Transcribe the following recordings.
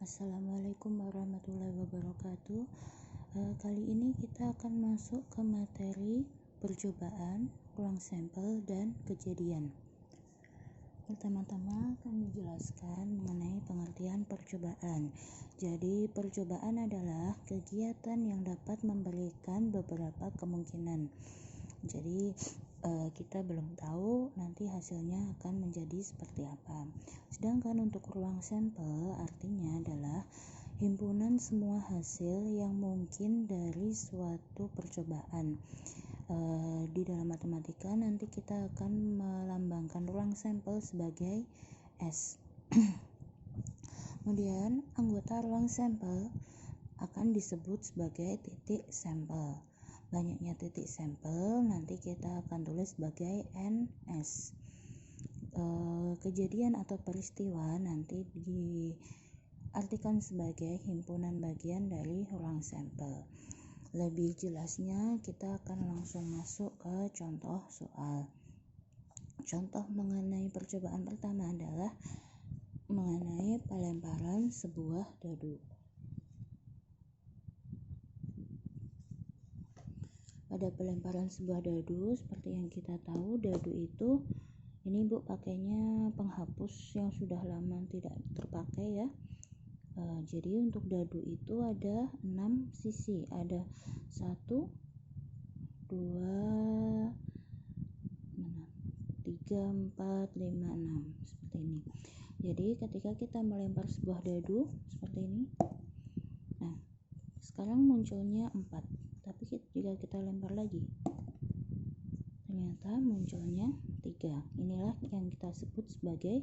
Assalamualaikum warahmatullahi wabarakatuh. Kali ini kita akan masuk ke materi percobaan, ruang sampel, dan kejadian. Pertama-tama kami jelaskan mengenai pengertian percobaan. Jadi percobaan adalah kegiatan yang dapat memberikan beberapa kemungkinan. Jadi kita belum tahu nanti hasilnya akan menjadi seperti apa. Sedangkan untuk ruang sampel artinya adalah himpunan semua hasil yang mungkin dari suatu percobaan. Di dalam matematika nanti kita akan melambangkan ruang sampel sebagai S. Kemudian anggota ruang sampel akan disebut sebagai titik sampel. Banyaknya titik sampel nanti kita akan tulis sebagai NS. Kejadian atau peristiwa nanti diartikan sebagai himpunan bagian dari ruang sampel. Lebih jelasnya kita akan langsung masuk ke contoh soal. Contoh mengenai percobaan pertama adalah mengenai pelemparan sebuah dadu. Pada pelemparan sebuah dadu, seperti yang kita tahu, dadu itu ini Bu pakainya penghapus yang sudah lama tidak terpakai ya. Jadi untuk dadu itu ada 6 sisi, ada 1, 2, 3, 4, 5, 6 seperti ini. Jadi ketika kita melempar sebuah dadu seperti ini, nah sekarang munculnya 4. Tapi jika kita lempar lagi, ternyata munculnya 3. Inilah yang kita sebut sebagai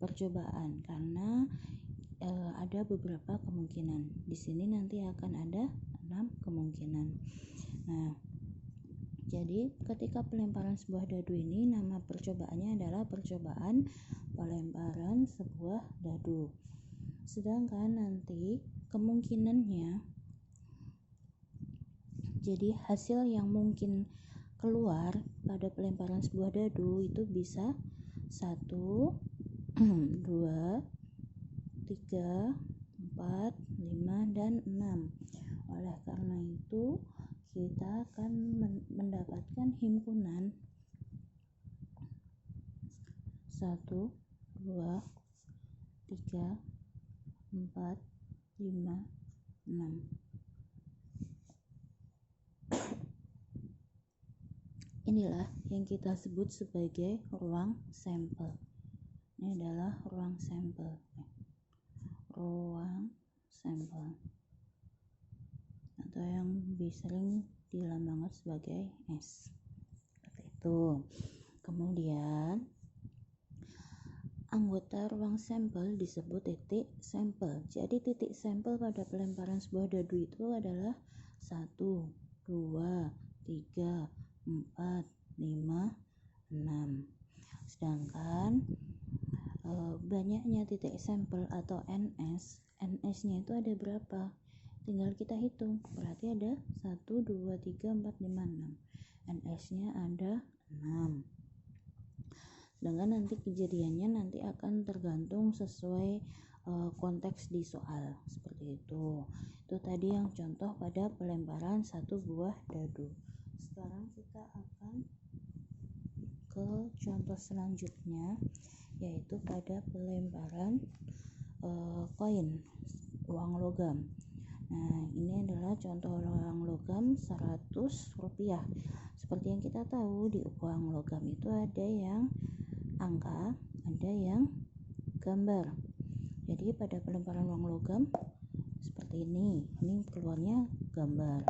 percobaan karena ada beberapa kemungkinan. Di sini nanti akan ada 6 kemungkinan. Nah, jadi ketika pelemparan sebuah dadu ini nama percobaannya adalah percobaan pelemparan sebuah dadu. Sedangkan nanti kemungkinannya, jadi hasil yang mungkin keluar pada pelemparan sebuah dadu itu bisa 1, 2, 3, 4, 5, dan 6. Oleh karena itu kita akan mendapatkan himpunan 1, 2, 3, 4, 5, 6. Inilah yang kita sebut sebagai ruang sampel. Ini adalah ruang sampel. Ruang sampel. Atau yang sering dilambangkan sebagai S. Seperti itu. Kemudian anggota ruang sampel disebut titik sampel. Jadi titik sampel pada pelemparan sebuah dadu itu adalah 1, 2, 3, 4, 5, 6. Sedangkan banyaknya titik sampel atau NS-nya itu ada berapa? Tinggal kita hitung. Berarti ada 1, 2, 3, 4, 5, 6. NS-nya ada 6. Sedangkan nanti kejadiannya nanti akan tergantung sesuai konteks di soal. Seperti itu. Itu tadi yang contoh pada pelemparan satu buah dadu. Sekarang kita akan ke contoh selanjutnya, yaitu pada pelemparan koin uang logam. Nah, ini adalah contoh uang logam 100 rupiah. Seperti yang kita tahu, di uang logam itu ada yang angka, ada yang gambar. Jadi pada pelemparan uang logam seperti ini keluarnya gambar.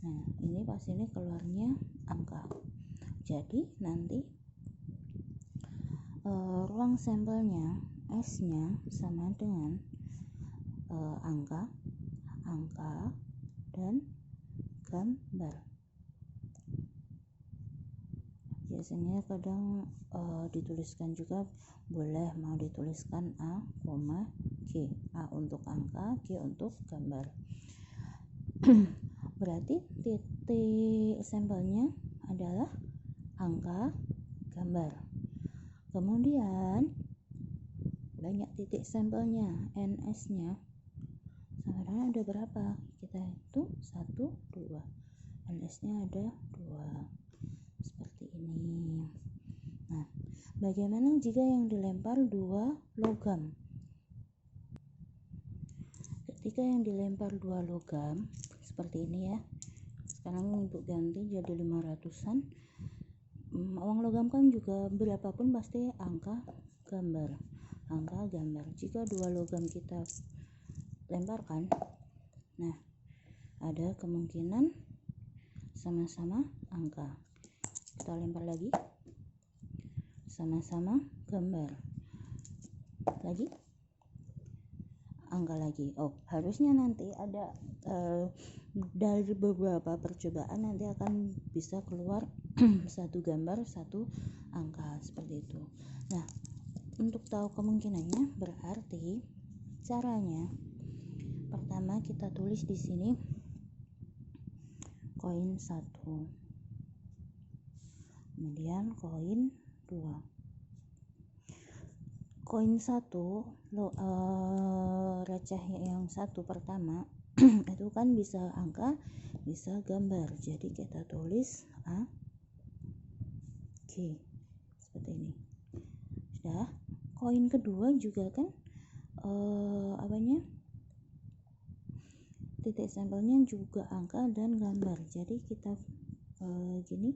Nah, ini pas ini keluarnya angka. Jadi nanti ruang sampelnya S-nya sama dengan angka, dan gambar. Biasanya kadang dituliskan juga, boleh mau dituliskan A, G. A untuk angka, G untuk gambar. Berarti titik sampelnya adalah angka, gambar. Kemudian banyak titik sampelnya, NS-nya sama dengan ada berapa? Kita hitung 1, 2. LS-nya ada 2. Seperti ini. Nah, bagaimana jika yang dilempar 2 logam? Ketika yang dilempar 2 logam seperti ini ya. Sekarang ibu ganti jadi 500-an. Uang logam kan juga berapapun pasti angka gambar. Jika 2 logam kita lemparkan, nah ada kemungkinan sama-sama angka. Kita lempar lagi, sama-sama gambar lagi, angka lagi. Harusnya nanti ada dari beberapa percobaan nanti akan bisa keluar satu gambar satu angka seperti itu. Nah, untuk tahu kemungkinannya berarti caranya pertama kita tulis di sini koin 1, kemudian koin 2. Koin 1 receh yang 1 pertama itu kan bisa angka bisa gambar, jadi kita tulis A G seperti ini. Sudah. Koin kedua juga kan titik sampelnya juga angka dan gambar, jadi kita gini,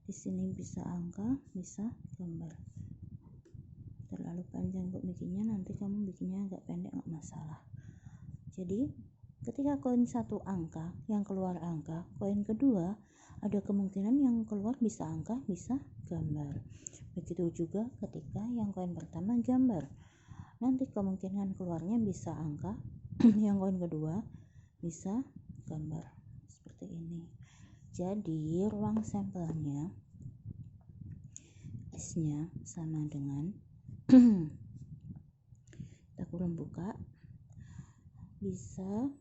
di sini bisa angka bisa gambar. Terlalu panjang untuk bikinnya, nanti kamu bikinnya agak pendek nggak masalah. Jadi ketika koin 1 angka yang keluar angka, koin kedua ada kemungkinan yang keluar bisa angka bisa gambar. Begitu juga ketika yang koin pertama gambar, nanti kemungkinan keluarnya bisa angka yang koin kedua bisa gambar seperti ini. Jadi ruang sampelnya S-nya sama dengan kita kurung buka, bisa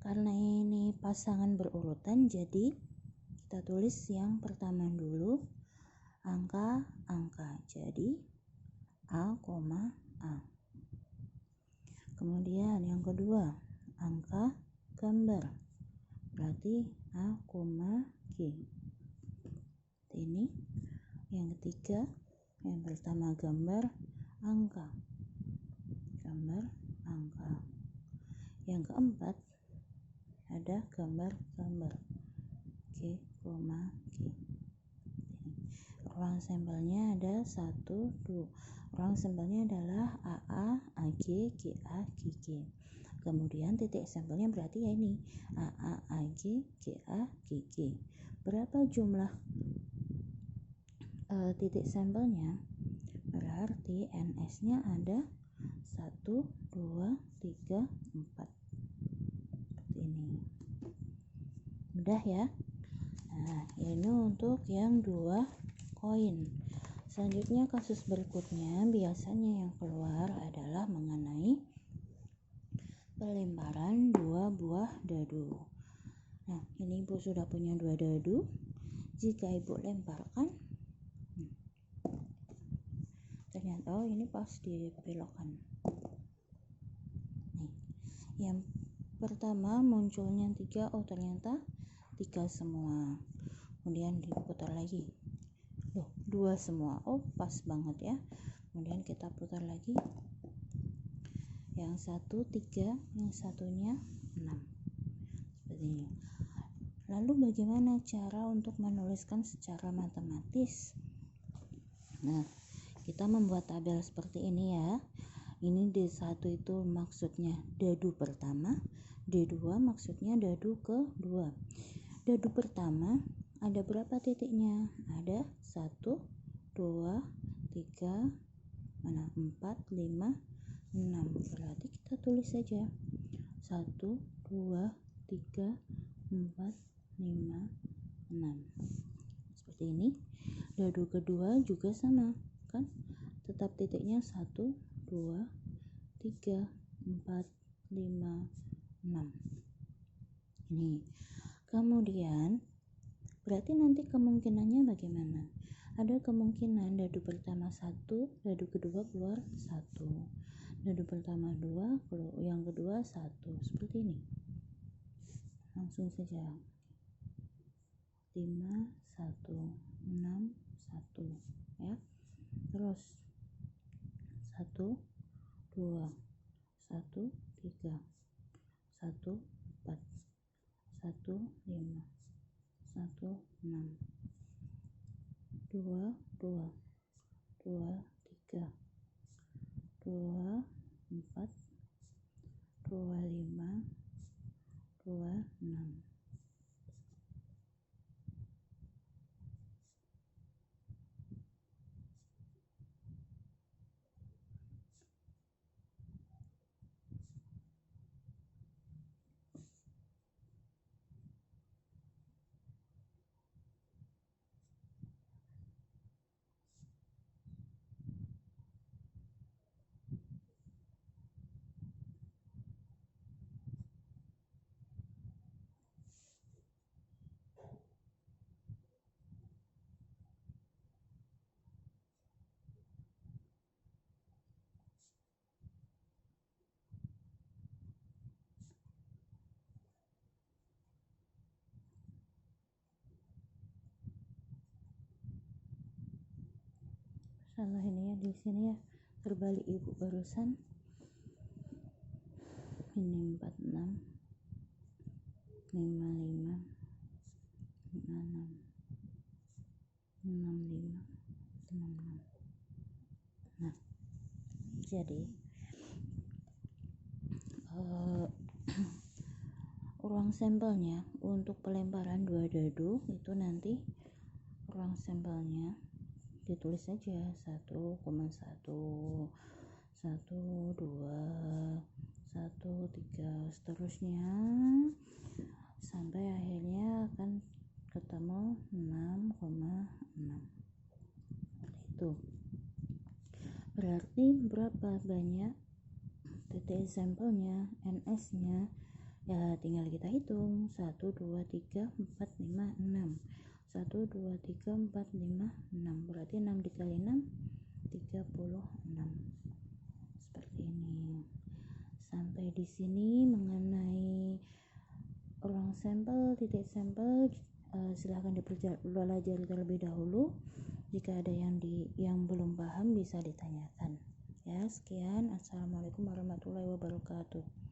karena ini pasangan berurutan, jadi kita tulis yang pertama dulu angka, jadi A, A. Kemudian yang kedua angka gambar, berarti A, G. Ini yang ketiga, yang pertama gambar, angka. Yang keempat ada gambar G, G. Ruang sampelnya ada 1, 2. Ruang sampelnya adalah AA, AG, GA, GG. Kemudian titik sampelnya berarti ya ini AA, AG, GA, GG. Berapa jumlah titik sampelnya? Berarti NS-nya ada 1, 2, 3, 4. Seperti ini. Mudah ya. Nah, ini untuk yang 2 koin. Selanjutnya kasus berikutnya biasanya yang keluar adalah mengenai pelemparan 2 buah dadu. Nah, ini ibu sudah punya 2 dadu. Jika ibu lemparkan, ternyata ini pas dibelokkan. Nih, yang pertama munculnya 3, ternyata 3 semua. Kemudian diputar lagi, 2 semua, pas banget ya. Kemudian kita putar lagi, yang 1 3, yang satunya 6. Seperti ini. Lalu bagaimana cara untuk menuliskan secara matematis? Nah, kita membuat tabel seperti ini ya. Ini D1 itu maksudnya dadu pertama, D2 maksudnya dadu kedua. Dadu pertama ada berapa titiknya? Ada 1, 2, 3, 4, 5, 6. Berarti kita tulis saja 1, 2, 3, 4, 5, 6. Seperti ini. Dadu kedua juga sama kan? Tetap titiknya 1, 2, 3, 4, 5, 6. Ini. Kemudian berarti nanti kemungkinannya bagaimana? Ada kemungkinan dadu pertama 1, dadu kedua keluar 1. dadu pertama 2, yang kedua 1, seperti ini. Langsung saja. 5, 1, 6, 1 ya. Terus 1, 2, 1, 3, 1, 4, 1, 5, 1, 6, 2, 2, 2, 3, 2, 4, 2, 5, 2, 6. Salah ini ya, di sini ya terbalik ibu barusan. Ini 46, 55, 56, 65, 66. Nah, jadi ruang sampelnya untuk pelemparan 2 dadu itu nanti ruang sampelnya ditulis saja 1,1, 1, 2, 1, 3, seterusnya sampai akhirnya akan ketemu 6,6. Itu berarti berapa banyak titik sampelnya, NS-nya, ya tinggal kita hitung 1, 2, 3, 4, 5, 6. 1, 2, 3, 4, 5, 6. Berarti 6 dikali 6 36. Seperti ini. Sampai di sini mengenai ruang sampel, titik sampel, silahkan dipelajari terlebih dahulu. Jika ada yang belum paham bisa ditanyakan. Ya, sekian. Assalamualaikum warahmatullahi wabarakatuh.